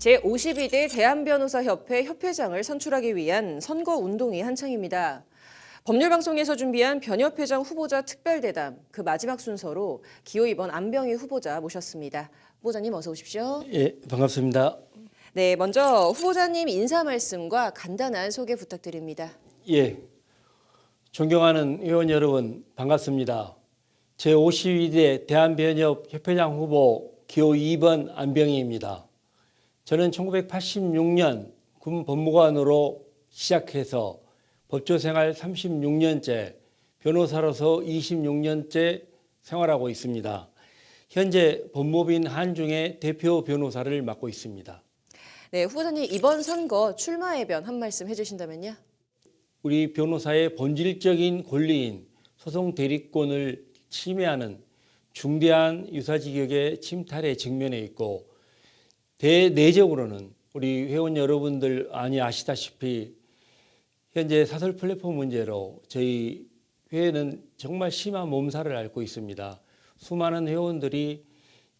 제52대 대한변호사협회 협회장을 선출하기 위한 선거운동이 한창입니다. 법률방송에서 준비한 변협회장 후보자 특별대담, 그 마지막 순서로 기호 2번 안병희 후보자 모셨습니다. 후보자님 어서 오십시오. 예, 반갑습니다. 네, 먼저 후보자님 인사 말씀과 간단한 소개 부탁드립니다. 예, 존경하는 회원 여러분 반갑습니다. 제52대 대한변협 협회장 후보 기호 2번 안병희입니다. 저는 1986년 군 법무관으로 시작해서 법조생활 36년째, 변호사로서 26년째 생활하고 있습니다. 현재 법무부인 한중의 대표 변호사를 맡고 있습니다. 네, 후보자님 이번 선거 출마 해변 한 말씀 해주신다면요. 우리 변호사의 본질적인 권리인 소송 대리권을 침해하는 중대한 유사직역의 침탈에 직면해 있고, 대내적으로는 우리 회원 여러분들 아시다시피 현재 사설 플랫폼 문제로 저희 회회는 정말 심한 몸살을 앓고 있습니다. 수많은 회원들이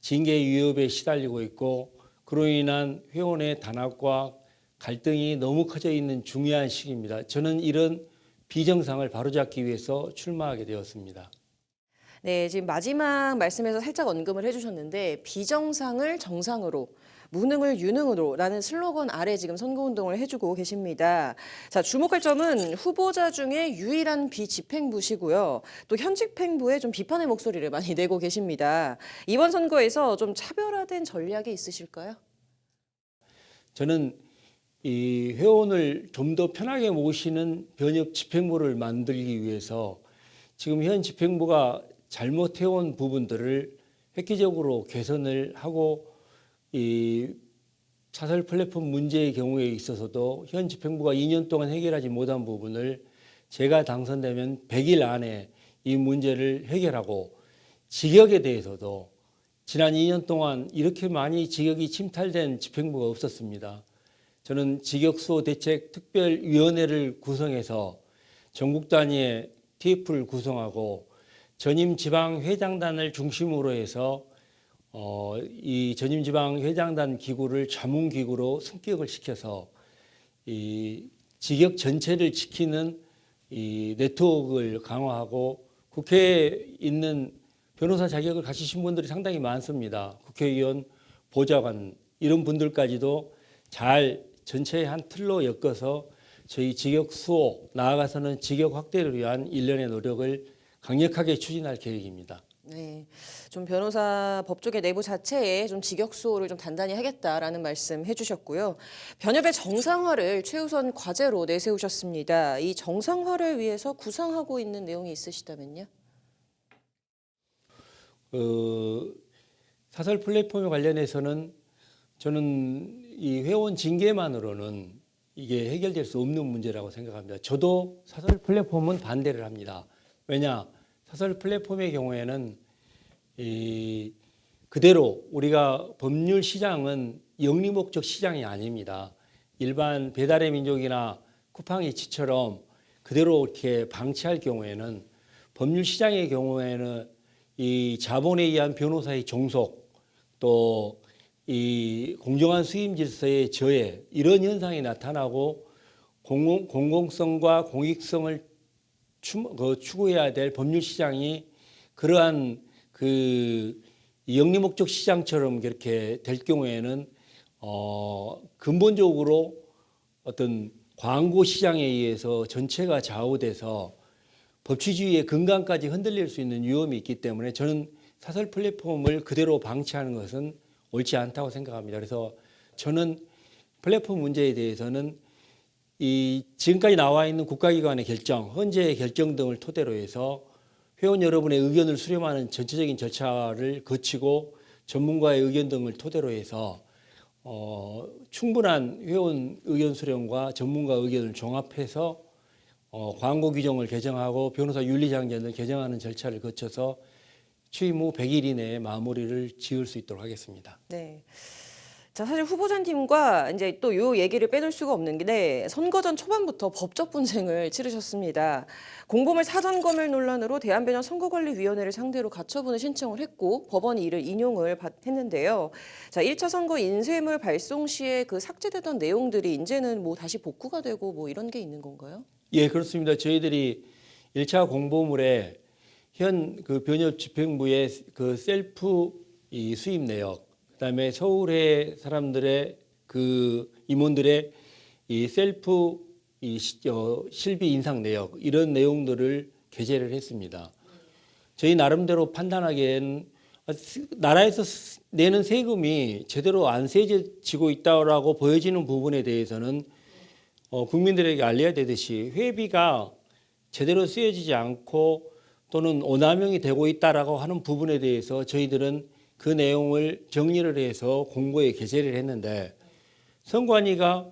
징계 위협에 시달리고 있고, 그로 인한 회원의 단합과 갈등이 너무 커져 있는 중요한 시기입니다. 저는 이런 비정상을 바로잡기 위해서 출마하게 되었습니다. 네, 지금 마지막 말씀에서 살짝 언급을 해주셨는데 비정상을 정상으로, 무능을 유능으로라는 슬로건 아래 지금 선거운동을 해주고 계십니다. 자, 주목할 점은 후보자 중에 유일한 비집행부시고요. 또 현직행부에 좀 비판의 목소리를 많이 내고 계십니다. 이번 선거에서 좀 차별화된 전략이 있으실까요? 저는 이 회원을 좀 더 편하게 모시는 변협 집행부를 만들기 위해서 지금 현 집행부가 잘못해온 부분들을 획기적으로 개선을 하고, 이 사설 플랫폼 문제의 경우에 있어서도 현 집행부가 2년 동안 해결하지 못한 부분을 제가 당선되면 100일 안에 이 문제를 해결하고, 직역에 대해서도 지난 2년 동안 이렇게 많이 직역이 침탈된 집행부가 없었습니다. 저는 직역수호 대책 특별위원회를 구성해서 전국 단위의 TF를 구성하고 전임 지방 회장단을 중심으로 해서 이 전임 지방 회장단 기구를 전문 기구로 승격을 시켜서 이 직역 전체를 지키는 이 네트워크를 강화하고, 국회에 있는 변호사 자격을 가지신 분들이 상당히 많습니다. 국회의원, 보좌관 이런 분들까지도 잘 전체의 한 틀로 엮어서 저희 직역 수호, 나아가서는 직역 확대를 위한 일련의 노력을 강력하게 추진할 계획입니다. 네, 좀 변호사 법조계 내부 자체에 좀 직역 수호를 좀 단단히 하겠다라는 말씀 해주셨고요. 변협의 정상화를 최우선 과제로 내세우셨습니다. 이 정상화를 위해서 구상하고 있는 내용이 있으시다면요? 사설 플랫폼에 관련해서는 저는 이 회원 징계만으로는 이게 해결될 수 없는 문제라고 생각합니다. 저도 사설 플랫폼은 반대를 합니다. 왜냐? 사설 플랫폼의 경우에는 그대로 우리가 법률 시장은 영리 목적 시장이 아닙니다. 일반 배달의 민족이나 쿠팡이츠처럼 그대로 이렇게 방치할 경우에는, 법률 시장의 경우에는 이 자본에 의한 변호사의 종속, 또 이 공정한 수임 질서의 저해, 이런 현상이 나타나고 공공성과 공익성을 추구해야 될 법률 시장이 그러한 그 영리 목적 시장처럼 그렇게 될 경우에는 근본적으로 어떤 광고 시장에 의해서 전체가 좌우돼서 법치주의의 근간까지 흔들릴 수 있는 위험이 있기 때문에 저는 사설 플랫폼을 그대로 방치하는 것은 옳지 않다고 생각합니다. 그래서 저는 플랫폼 문제에 대해서는 이 지금까지 나와 있는 국가기관의 결정, 헌재의 결정 등을 토대로 해서 회원 여러분의 의견을 수렴하는 전체적인 절차를 거치고 전문가의 의견 등을 토대로 해서 충분한 회원 의견 수렴과 전문가 의견을 종합해서 광고 규정을 개정하고 변호사 윤리장전을 개정하는 절차를 거쳐서 취임 후 100일 이내에 마무리를 지을 수 있도록 하겠습니다. 네. 자, 사실 후보자님과 이제 또 요 얘기를 빼놓을 수가 없는 게 선거전 초반부터 법적 분쟁을 치르셨습니다. 공보물 사전 검열 논란으로 대한변협 선거관리위원회를 상대로 가처분을 신청을 했고 법원이 이를 인용을 했는데요. 자, 1차 선거 인쇄물 발송 시에 그 삭제되던 내용들이 이제는 뭐 다시 복구가 되고 뭐 이런 게 있는 건가요? 예, 그렇습니다. 저희들이 1차 공보물에 현 그 변협 집행부의 그 셀프 이 수입 내역, 그다음에 서울의 사람들의 그 임원들의 이 셀프 실비 인상 내역 이런 내용들을 게재를 했습니다. 저희 나름대로 판단하기엔 나라에서 내는 세금이 제대로 안 세지고 있다라고 보여지는 부분에 대해서는 국민들에게 알려야 되듯이 회비가 제대로 쓰여지지 않고 또는 오남용이 되고 있다라고 하는 부분에 대해서 저희들은 그 내용을 정리를 해서 공보에 게재를 했는데 선관위가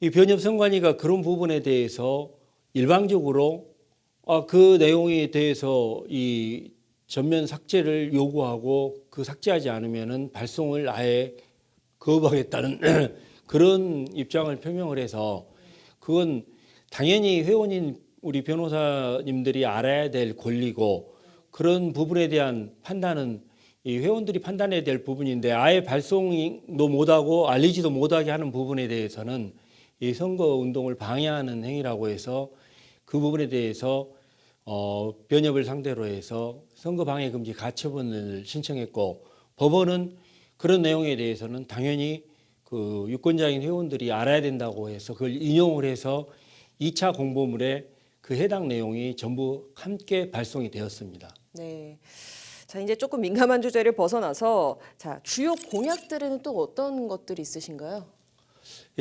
이 변협 선관위가 그런 부분에 대해서 일방적으로 그 내용에 대해서 이 전면 삭제를 요구하고 그 삭제하지 않으면은 발송을 아예 거부하겠다는 그런 입장을 표명을 해서 그건 당연히 회원인 우리 변호사님들이 알아야 될 권리고 그런 부분에 대한 판단은 이 회원들이 판단해야 될 부분인데 아예 발송도 못하고 알리지도 못하게 하는 부분에 대해서는 이 선거 운동을 방해하는 행위라고 해서 그 부분에 대해서 변협을 상대로 해서 선거 방해 금지 가처분을 신청했고 법원은 그런 내용에 대해서는 당연히 그 유권자인 회원들이 알아야 된다고 해서 그걸 인용을 해서 2차 공보물에 그 해당 내용이 전부 함께 발송이 되었습니다. 네. 자, 이제 조금 민감한 주제를 벗어나서 자, 주요 공약들에는 또 어떤 것들이 있으신가요?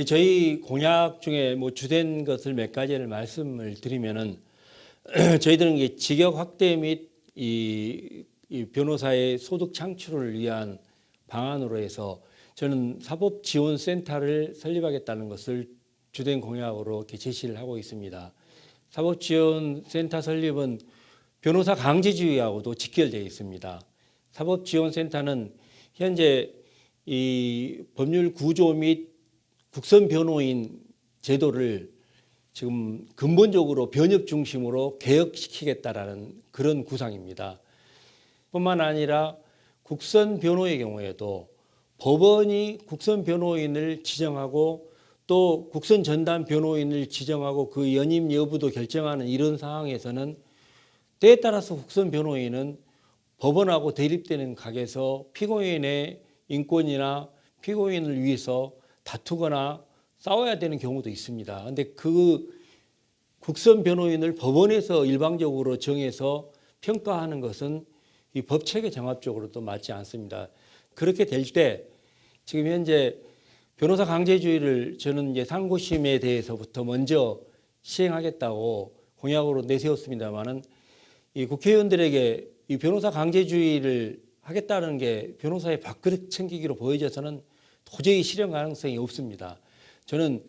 저희 공약 중에 뭐 주된 것을 몇 가지를 말씀을 드리면은 저희들은 이게 직역 확대 및 이 변호사의 소득 창출을 위한 방안으로 해서 저는 사법지원센터를 설립하겠다는 것을 주된 공약으로 이렇게 제시를 하고 있습니다. 사법지원센터 설립은 변호사 강제주의하고도 직결되어 있습니다. 사법지원센터는 현재 이 법률 구조 및 국선 변호인 제도를 지금 근본적으로 변협 중심으로 개혁시키겠다라는 그런 구상입니다. 뿐만 아니라 국선 변호의 경우에도 법원이 국선 변호인을 지정하고 또 국선 전담 변호인을 지정하고 그 연임 여부도 결정하는 이런 상황에서는 때에 따라서 국선 변호인은 법원하고 대립되는 각에서 피고인의 인권이나 피고인을 위해서 다투거나 싸워야 되는 경우도 있습니다. 그런데 그 국선 변호인을 법원에서 일방적으로 정해서 평가하는 것은 이 법체계 정합적으로도 맞지 않습니다. 그렇게 될 때 지금 현재 변호사 강제주의를 저는 이제 상고심에 대해서부터 먼저 시행하겠다고 공약으로 내세웠습니다만은 이 국회의원들에게 이 변호사 강제주의를 하겠다는 게 변호사의 밥그릇 챙기기로 보여져서는 도저히 실현 가능성이 없습니다. 저는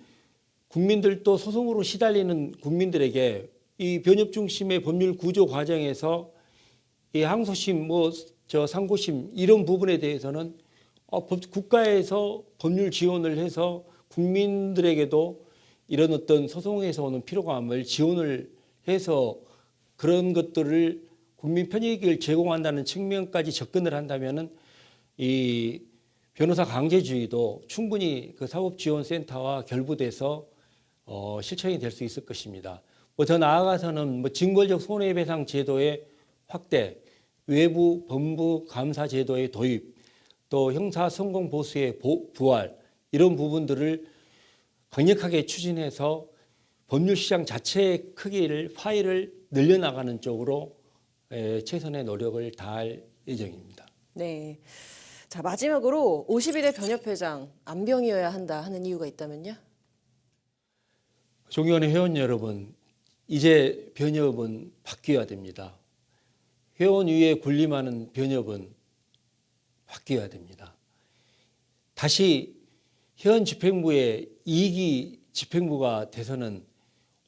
국민들도 소송으로 시달리는 국민들에게 이 변협 중심의 법률 구조 과정에서 이 항소심, 상고심 이런 부분에 대해서는 국가에서 법률 지원을 해서 국민들에게도 이런 어떤 소송에서 오는 피로감을 지원을 해서 그런 것들을 국민 편익을 제공한다는 측면까지 접근을 한다면은 이 변호사 강제주의도 충분히 그 사법지원센터와 결부돼서 실천이 될 수 있을 것입니다. 더 나아가서는 징벌적 손해배상 제도의 확대, 외부 법무 감사 제도의 도입, 또 형사 성공 보수의 부활 이런 부분들을 강력하게 추진해서 법률 시장 자체의 크기를 파일을 늘려나가는 쪽으로 최선의 노력을 다할 예정입니다. 네. 자, 마지막으로 52대 변협회장 안병이어야 한다 하는 이유가 있다면요? 존경하는 회원 여러분, 이제 변협은 바뀌어야 됩니다. 회원 위에 군림하는 변협은 바뀌어야 됩니다. 다시 현 집행부의 2기 집행부가 돼서는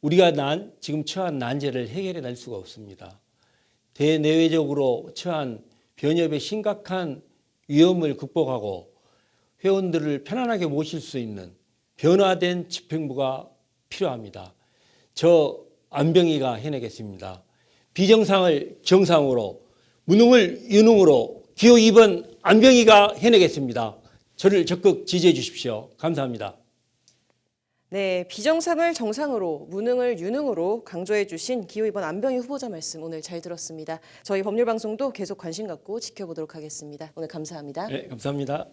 우리가 지금 처한 난제를 해결해 낼 수가 없습니다. 대내외적으로 처한 변협의 심각한 위험을 극복하고 회원들을 편안하게 모실 수 있는 변화된 집행부가 필요합니다. 저 안병희가 해내겠습니다. 비정상을 정상으로, 무능을 유능으로 기호 2번 안병희가 해내겠습니다. 저를 적극 지지해 주십시오. 감사합니다. 네, 비정상을 정상으로, 무능을 유능으로 강조해 주신 기호 2번 안병희 후보자 말씀 오늘 잘 들었습니다. 저희 법률방송도 계속 관심 갖고 지켜보도록 하겠습니다. 오늘 감사합니다. 네, 감사합니다.